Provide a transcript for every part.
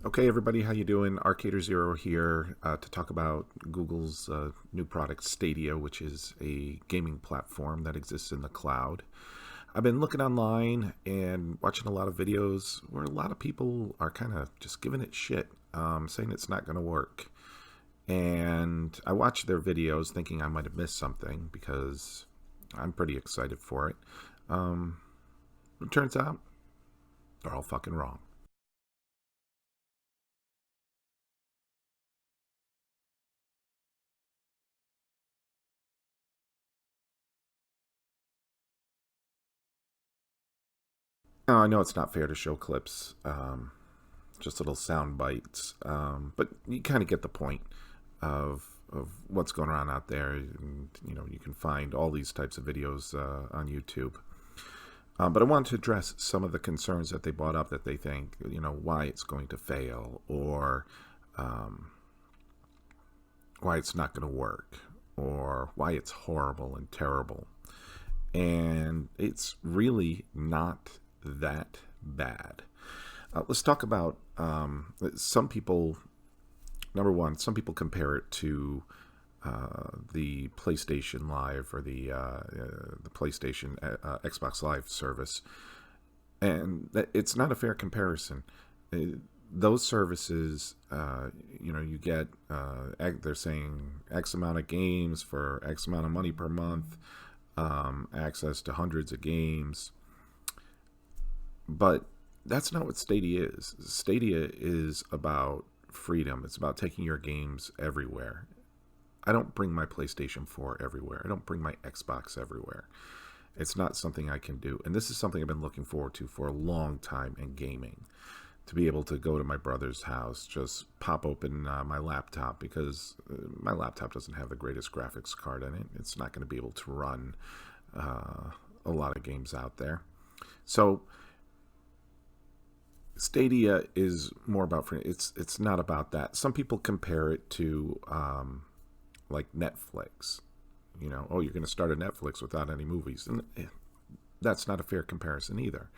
Okay, everybody, how you doing? Arcader Zero here to talk about Google's new product, Stadia, which is a gaming platform that exists in the cloud. I've been looking online and watching a lot of videos where a lot of people are kind of just giving it shit, saying it's not going to work. And I watched their videos thinking I might have missed something because I'm pretty excited for it. Um, it turns out they're all fucking wrong. I know it's not fair to show clips, just little sound bites, but you kind of get the point of what's going on out there. And, you can find all these types of videos on YouTube. But I wanted to address some of the concerns that they brought up that they think, why it's going to fail or um, why it's not going to work or why it's horrible and terrible. And it's really not that bad. Let's talk about some people. Number one, some people compare it to the PlayStation Live or the PlayStation Xbox Live service, and it's not a fair comparison. Those services, you get. They're saying X amount of games for X amount of money per month, access to hundreds of games. But that's not what Stadia is. Stadia is about freedom. It's about taking your games everywhere. I don't bring my PlayStation 4 everywhere. I don't bring my Xbox everywhere. It's not something I can do. And this is something I've been looking forward to for a long time in gaming. To be able to go to my brother's house, just pop open my laptop because my laptop doesn't have the greatest graphics card in it. It's not going to be able to run a lot of games out there. So Stadia is more about it's not about that. Some people compare it to like Netflix. Oh, you're going to start a Netflix without any movies, and that's not a fair comparison either.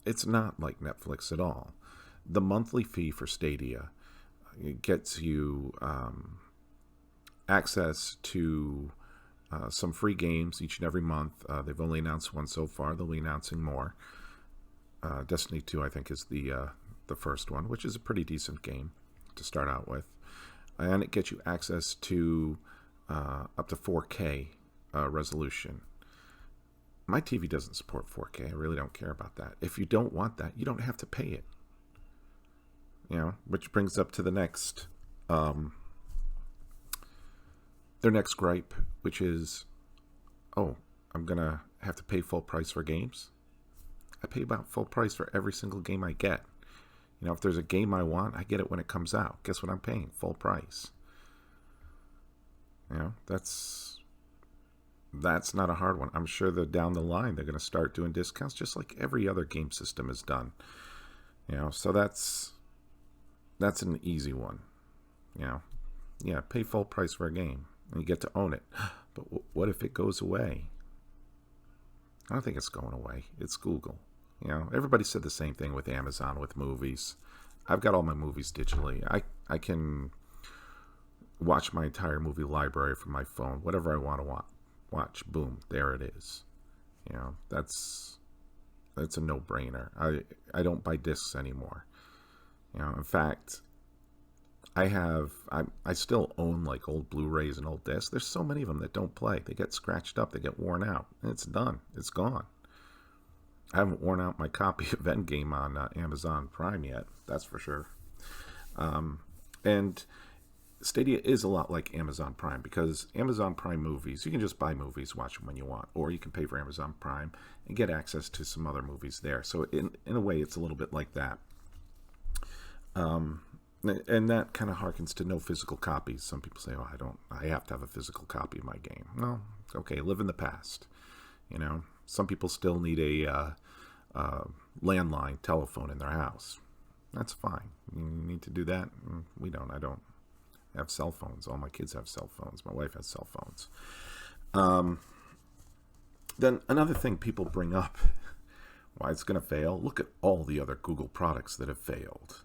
It's not like Netflix at all. The monthly fee for Stadia gets you access to some free games each and every month. They've only announced one so far. They'll be announcing more. Destiny 2, I think, is the first one, which is a pretty decent game to start out with. And it gets you access to up to 4K resolution. My TV doesn't support 4K. I really don't care about that. If you don't want that, you don't have to pay it. Which brings up to the next, their next gripe, which is, oh, I'm going to have to pay full price for games. I pay about full price for every single game I get. If there's a game I want, I get it when it comes out. Guess what I'm paying? Full price. That's not a hard one. I'm sure that down the line they're going to start doing discounts just like every other game system is done. So that's an easy one. Yeah, pay full price for a game and you get to own it. But what if it goes away? I don't think it's going away. It's Google. Everybody said the same thing with Amazon with movies. I've got all my movies digitally. I can watch my entire movie library from my phone. Whatever I want to watch, boom, there it is. That's a no-brainer. I don't buy discs anymore. In fact, I still own like old Blu-rays and old discs. There's so many of them that don't play. They get scratched up, they get worn out, and it's done. It's gone. I haven't worn out my copy of Endgame on Amazon Prime yet. That's for sure. And Stadia is a lot like Amazon Prime because Amazon Prime movies, you can just buy movies, watch them when you want, or you can pay for Amazon Prime and get access to some other movies there. So in a way, it's a little bit like that. And that kind of harkens to no physical copies. Some people say, "Oh, I have to have a physical copy of my game." No, okay, live in the past. Some people still need a landline telephone in their house. That's fine. You need to do that. We don't. I don't have cell phones. All my kids have cell phones. My wife has cell phones. Then another thing people bring up, why it's going to fail. Look at all the other Google products that have failed.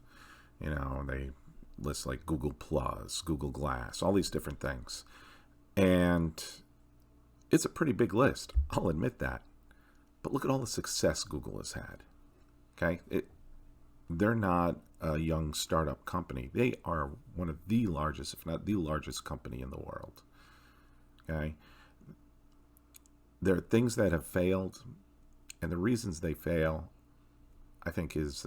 They list like Google Plus, Google Glass, all these different things. And it's a pretty big list. I'll admit that. But look at all the success Google has had. Okay? They're not a young startup company. They are one of the largest, if not the largest company in the world. Okay? There are things that have failed, and the reasons they fail, I think, is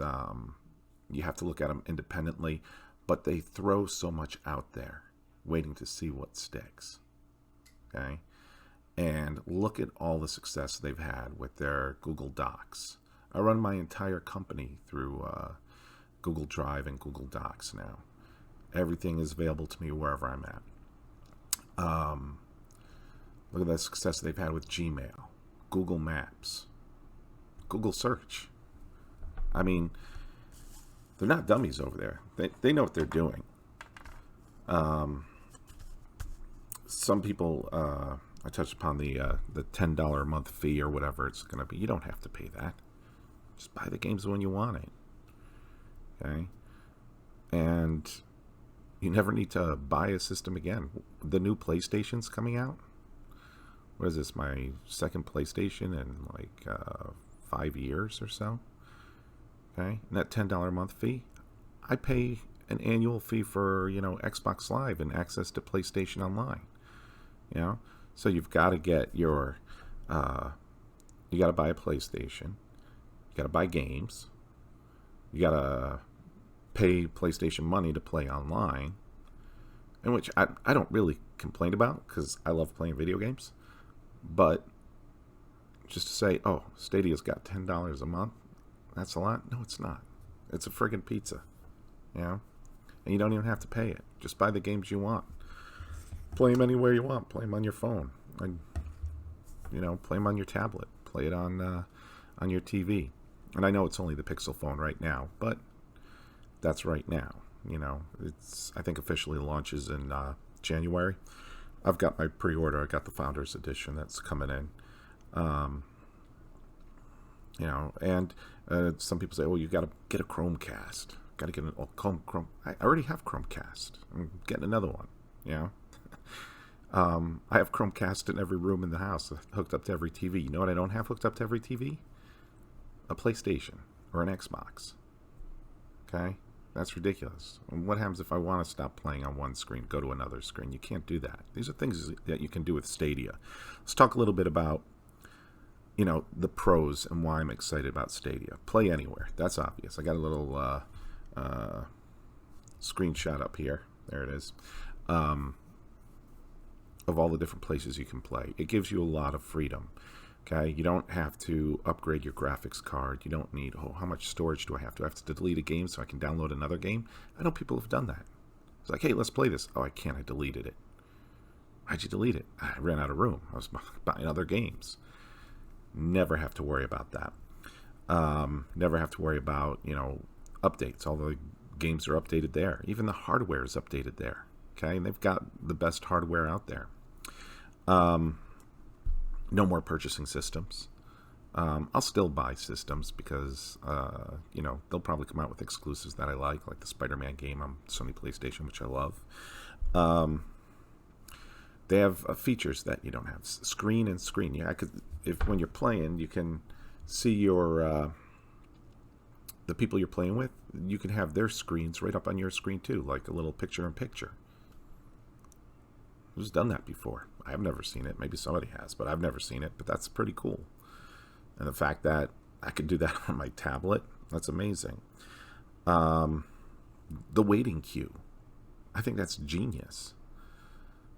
you have to look at them independently, but they throw so much out there waiting to see what sticks. Okay? And look at all the success they've had with their Google Docs. I run my entire company through Google Drive and Google Docs now. Everything is available to me wherever I'm at. Look at the success they've had with Gmail, Google Maps, Google Search. I mean, they're not dummies over there. They know what they're doing. Some people, I touched upon the $10 a month fee or whatever it's going to be. You don't have to pay that. Just buy the games when you want it. Okay? And you never need to buy a system again. The new PlayStation's coming out. What is this, my second PlayStation in like 5 years or so? Okay? And that $10 a month fee, I pay an annual fee for, Xbox Live and access to PlayStation Online. So you've got to get your, you got to buy a PlayStation. You got to buy games. You got to pay PlayStation money to play online. And which I don't really complain about because I love playing video games. But just to say, oh, Stadia's got $10 a month, that's a lot? No, it's not. It's a friggin' pizza. And you don't even have to pay it. Just buy the games you want. Play them anywhere you want. Play them on your phone. Play them on your tablet. Play it on your TV. And I know it's only the Pixel phone right now, but that's right now. I think officially launches in January. I've got my pre-order. I got the Founders Edition that's coming in. And some people say, well, you got to get a Chromecast. Got to get an Chrome. I already have Chromecast. I'm getting another one. I have Chromecast in every room in the house, hooked up to every TV. You know what I don't have hooked up to every TV? A PlayStation or an Xbox. Okay? That's ridiculous. And what happens if I want to stop playing on one screen, go to another screen? You can't do that. These are things that you can do with Stadia. Let's talk a little bit about, the pros and why I'm excited about Stadia. Play anywhere. That's obvious. I got a little screenshot up here. There it is. Of all the different places you can play. It gives you a lot of freedom. Okay, you don't have to upgrade your graphics card. You don't need, how much storage do I have? Do I have to delete a game so I can download another game? I know people have done that. It's like, hey, let's play this. Oh, I can't. I deleted it. Why'd you delete it? I ran out of room. I was buying other games. Never have to worry about that. Never have to worry about, updates. All the games are updated there. Even the hardware is updated there. Okay, and they've got the best hardware out there. No more purchasing systems. I'll still buy systems because, they'll probably come out with exclusives that I like the Spider-Man game on Sony PlayStation, which I love. They have features that you don't have. Screen and screen. Yeah, when you're playing, you can see your the people you're playing with. You can have their screens right up on your screen too, like a little picture-in-picture. Who's done that before? I've never seen it. Maybe somebody has, but I've never seen it. But that's pretty cool. And the fact that I could do that on my tablet, that's amazing. The waiting queue. I think that's genius.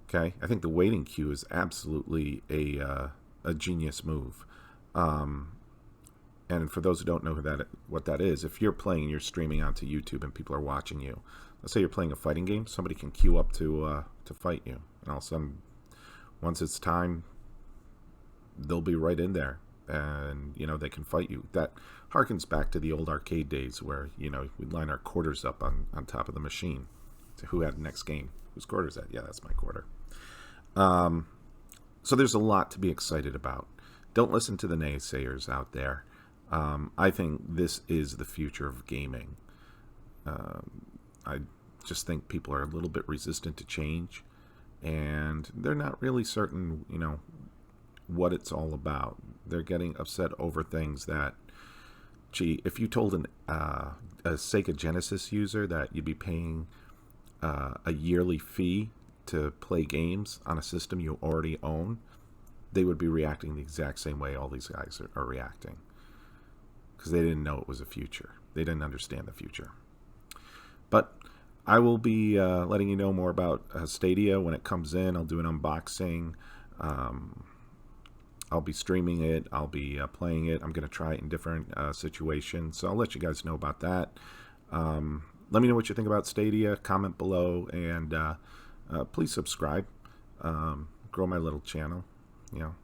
Okay? I think the waiting queue is absolutely a genius move. And for those who don't know what that is, if you're playing and you're streaming onto YouTube and people are watching you, let's say you're playing a fighting game, somebody can queue up to fight you. And all of a sudden, once it's time, they'll be right in there. And, they can fight you. That harkens back to the old arcade days where, we'd line our quarters up on top of the machine to who had the next game. Whose quarter's that? Yeah, that's my quarter. So there's a lot to be excited about. Don't listen to the naysayers out there. I think this is the future of gaming. I just think people are a little bit resistant to change, and they're not really certain, what it's all about. They're getting upset over things that, gee, if you told a Sega Genesis user that you'd be paying a yearly fee to play games on a system you already own, they would be reacting the exact same way all these guys are reacting, because they didn't know it was a future. They didn't understand the future. But I will be letting you know more about Stadia when it comes in. I'll do an unboxing. I'll be streaming it. I'll be playing it. I'm going to try it in different situations. So I'll let you guys know about that. Let me know what you think about Stadia. Comment below. And please subscribe. Grow my little channel.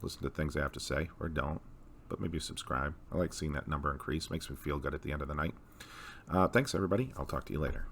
Listen to things I have to say, or don't. But maybe subscribe. I like seeing that number increase. Makes me feel good at the end of the night. Thanks, everybody. I'll talk to you later.